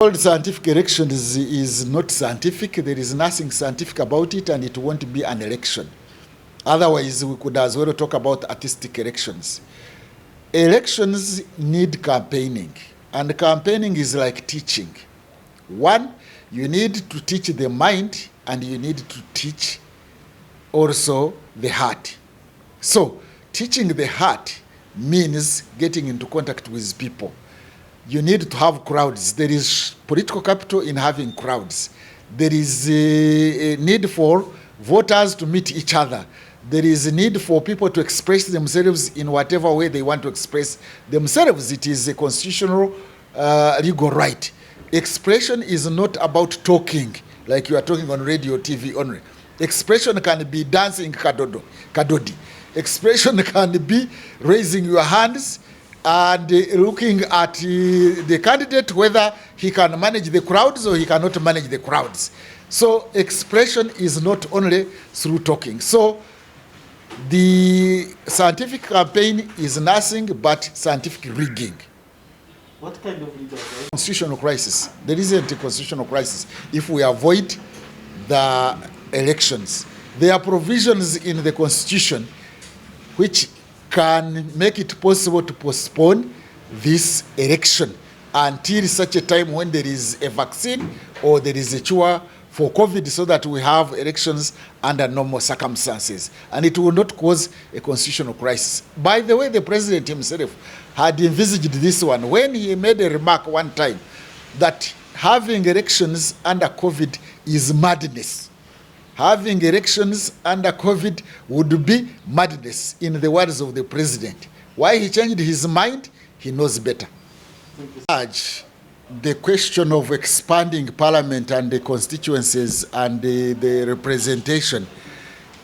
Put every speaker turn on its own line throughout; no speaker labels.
All scientific election is not scientific. There is nothing scientific about it, and it won't be an election. Otherwise, we could as well talk about artistic elections. Elections need campaigning, and campaigning is like teaching. One, you need to teach the mind, and you need to teach also the heart. So, teaching the heart means getting into contact with people. You need to have crowds. There is political capital in having crowds. There is a need for voters to meet each other. There is a need for people to express themselves in whatever way they want to express themselves. It is a constitutional legal right. Expression is not about talking, like you are talking on radio, TV only. Expression can be dancing kadodi. Expression can be raising your hands and looking at the candidate, whether he can manage the crowds or he cannot manage the crowds. So expression is not only through talking. So the scientific campaign is nothing but scientific rigging.
What kind of rigging?
Constitutional crisis. There isn't a constitutional crisis if we avoid the elections. There are provisions in the Constitution which can make it possible to postpone this election until such a time when there is a vaccine or there is a cure for COVID, so that we have elections under normal circumstances. And it will not cause a constitutional crisis. By the way, the president himself had envisaged this one when he made a remark one time that having elections under COVID is madness. Having elections under COVID would be madness, in the words of the president. Why he changed his mind, he knows better. The question of expanding parliament and the constituencies and the representation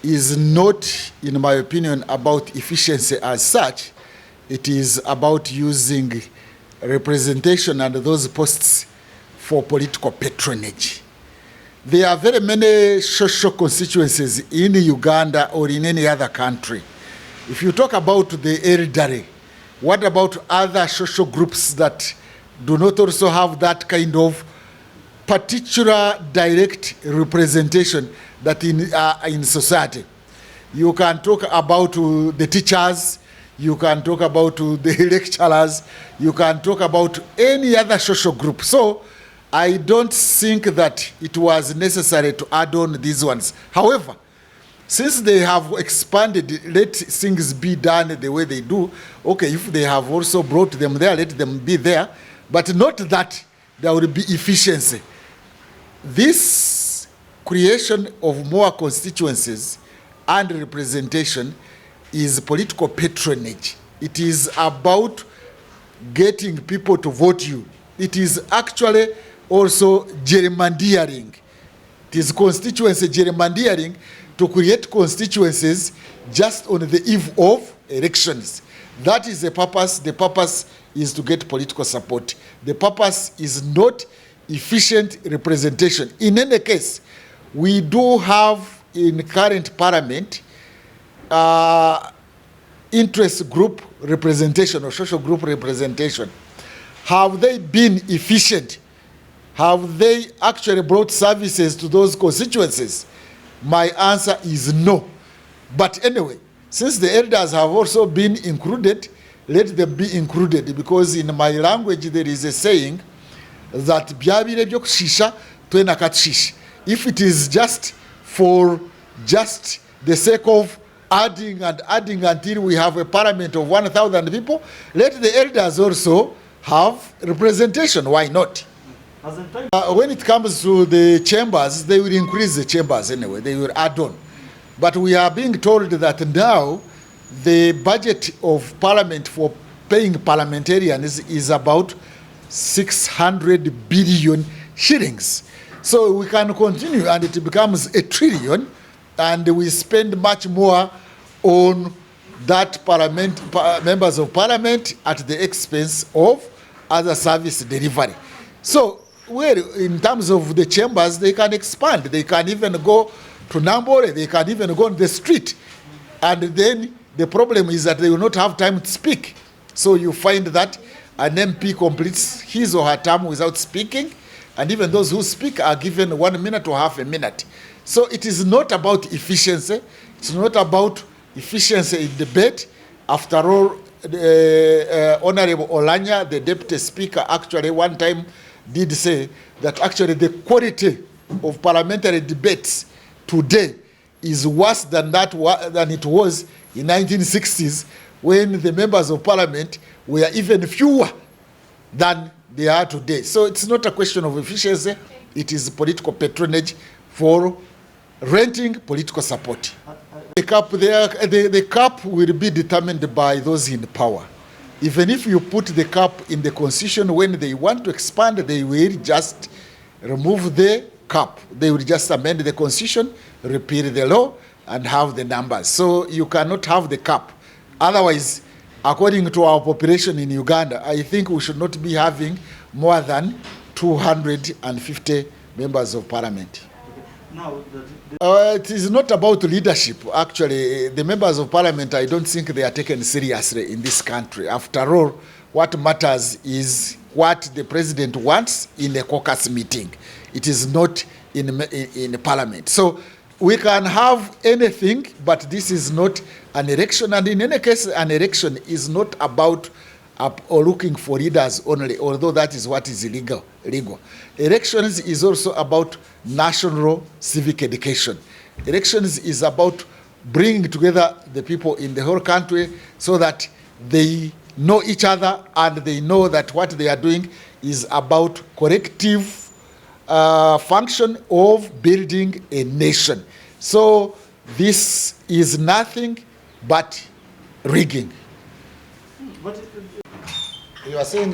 is not, in my opinion, about efficiency as such. It is about using representation and those posts for political patronage. There are very many social constituencies in Uganda or in any other country. If you talk about the elderly, what about other social groups that do not also have that kind of particular direct representation that in society? You can talk about the teachers, you can talk about the lecturers, you can talk about any other social group. So I don't think that it was necessary to add on these ones. However, since they have expanded, let things be done the way they do. Okay, if they have also brought them there, let them be there. But not that there will be efficiency. This creation of more constituencies and representation is political patronage. It is about getting people to vote you. It is actually also gerrymandering. It is constituency gerrymandering to create constituencies just on the eve of elections. That is the purpose. The purpose is to get political support. The purpose is not efficient representation. In any case, we do have in current parliament interest group representation or social group representation. Have they been efficient? Have they actually brought services to those constituencies? My answer is no. But anyway, since the elders have also been included, let them be included, because in my language there is a saying that if it is just for just the sake of adding and adding until we have a parliament of 1,000 people, let the elders also have representation. Why not? When it comes to the chambers, they will increase the chambers anyway. They will add on. But we are being told that now the budget of parliament for paying parliamentarians is about 600 billion shillings. So we can continue and it becomes 1 trillion, and we spend much more on that members of parliament at the expense of other service delivery. So, well, in terms of the chambers, they can expand. They can even go to Nambole, they can even go on the street. And then the problem is that they will not have time to speak. So you find that an MP completes his or her term without speaking, and even those who speak are given 1 minute or half a minute. So it is not about efficiency. It's not about efficiency in debate. After all, Honorable Olanya, the Deputy Speaker, actually one time did say that actually the quality of parliamentary debates today is worse than it was in 1960s, when the members of parliament were even fewer than they are today. So it's not a question of efficiency, it is political patronage for renting political support. The cap will be determined by those in power. Even if you put the cap in the constitution, when they want to expand, they will just remove the cap. They will just amend the constitution, repeal the law, and have the numbers. So you cannot have the cap. Otherwise, according to our population in Uganda, I think we should not be having more than 250 members of parliament.
Now,
it is not about leadership. Actually, the members of parliament, I don't think they are taken seriously in this country. After all, what matters is what the president wants in a caucus meeting. It is not in parliament. So we can have anything, but this is not an election. And in any case, an election is not about or looking for leaders only, although that is what is illegal. Elections is also about national civic education. Elections is about bringing together the people in the whole country so that they know each other and they know that what they are doing is about collective function of building a nation. So this is nothing but rigging.
but
You are saying